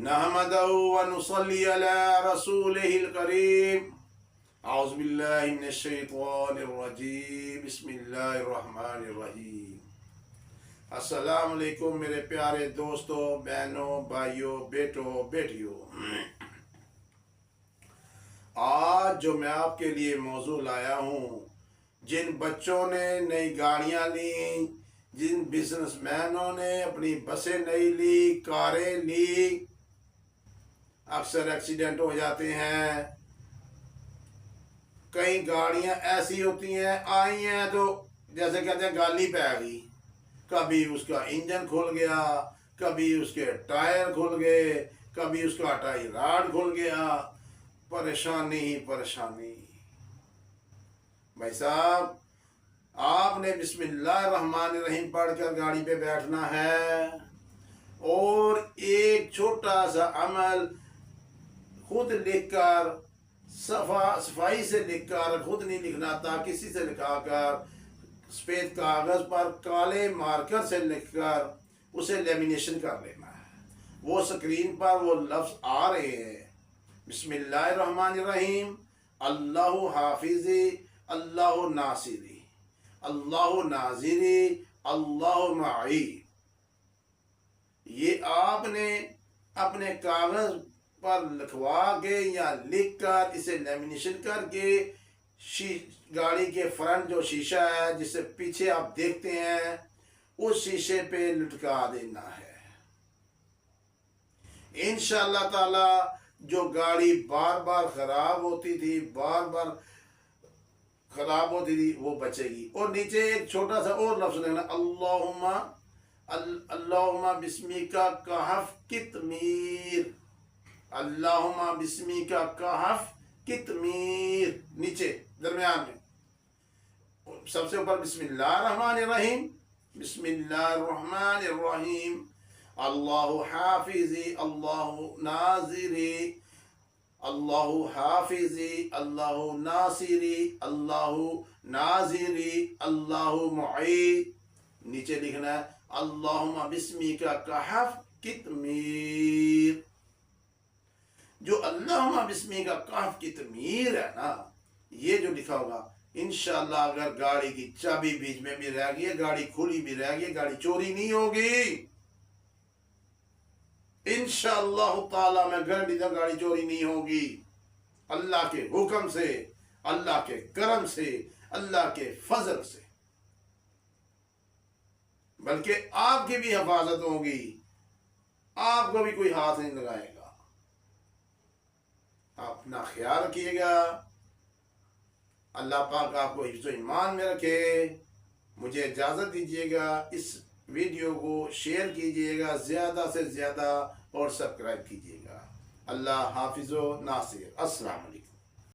नहमदहु व नुसल्ली अला रसूलिहिल करीम। औज़ु बिल्लाहि मिनश शैतानिर रजीम। बिस्मिल्लाहिर रहमानिर रहीम। अस्सलामु अलैकुम मेरे प्यारे दोस्तों, बहनों, भाइयों, बेटों, बेटियों। आज जो मैं आपके लिए मौजू लाया हूँ, जिन बच्चों ने नई गाड़ियाँ ली, जिन बिजनेसमैनों ने अपनी बसें नई ली, कारें ली, अक्सर एक्सीडेंट हो जाते हैं। कई गाड़ियां ऐसी होती हैं, आई हैं तो जैसे कहते हैं गाली पै गई। कभी उसका इंजन खुल गया, कभी उसके टायर खुल गए, कभी उसका टायर राड खुल गया। परेशानी ही परेशानी। भाई साहब, आपने बिस्मिल्लाहिर्रहमानिर्रहीम पढ़कर गाड़ी पे बैठना है और एक छोटा सा अमल खुद लिखकर, सफाई से लिखकर, खुद नहीं लिखना था, किसी से लिखाकर, सफेद कागज पर काले मार्कर से लिखकर उसे लेमिनेशन कर लेना है। वो स्क्रीन पर वो लफ्ज आ रहे हैं, बिस्मिल्लाहिर्रहमानिर्रहीम, अल्लाहु हाफिजी, अल्लाहु नासिरी, अल्लाहु नाजिरी, अल्लाहु माई। ये आपने अपने कागज पर लिखवा के या लिख कर इसे लेमिनेशन करके गाड़ी के फ्रंट जो शीशा है, जिससे पीछे आप देखते हैं, उस शीशे पे लटका देना है। इंशाअल्लाह ताला जो गाड़ी बार बार खराब होती थी, वो बचेगी। और नीचे एक छोटा सा और लफ्ज लिखना, अल्लाहुम्मा बिस्मिका कहफ कितमीर, अल्लाहुम्मा बिस्मिका कहफ कितमीर। नीचे दरमियान में सबसे ऊपर बिस्मिल्लाहिर्रहमानिर्रहीम, बिस्मिल्लाहिर्रहमानिर्रहीम, अल्लाहु हाफिजी, अल्लाहु नाजिरी, अल्लाहु हाफिजी, अल्लाहु नासिरी, अल्लाहु नाजिरी, अल्लाहु मुई। नीचे लिखना है अल्लाहुम्मा बिस्मिका कहफ कितमीर। जो अल्लाहुम्मा बिस्मिका कहफ कितमीर है ना, ये जो लिखा होगा, इंशाअल्लाह अगर गाड़ी की चाबी बीच में भी रह गई है, गाड़ी खुली भी रह गई, गाड़ी चोरी नहीं होगी। इंशाअल्लाह ताला मैं गारंटी दूं, गाड़ी चोरी नहीं होगी। अल्लाह के हुक्म से, अल्लाह के करम से, अल्लाह के फजल से, बल्कि आपकी भी हिफाजत होगी, आपको भी कोई हाथ नहीं लगाएगा। अपना ख्याल रखिएगा। अल्लाह पाक आपको हिफ्ज़ ईमान में रखे। मुझे इजाज़त दीजिएगा। इस वीडियो को शेयर कीजिएगा ज़्यादा से ज़्यादा और सब्सक्राइब कीजिएगा। अल्लाह हाफिज़ व नासिर। अस्सलाम वालेकुम।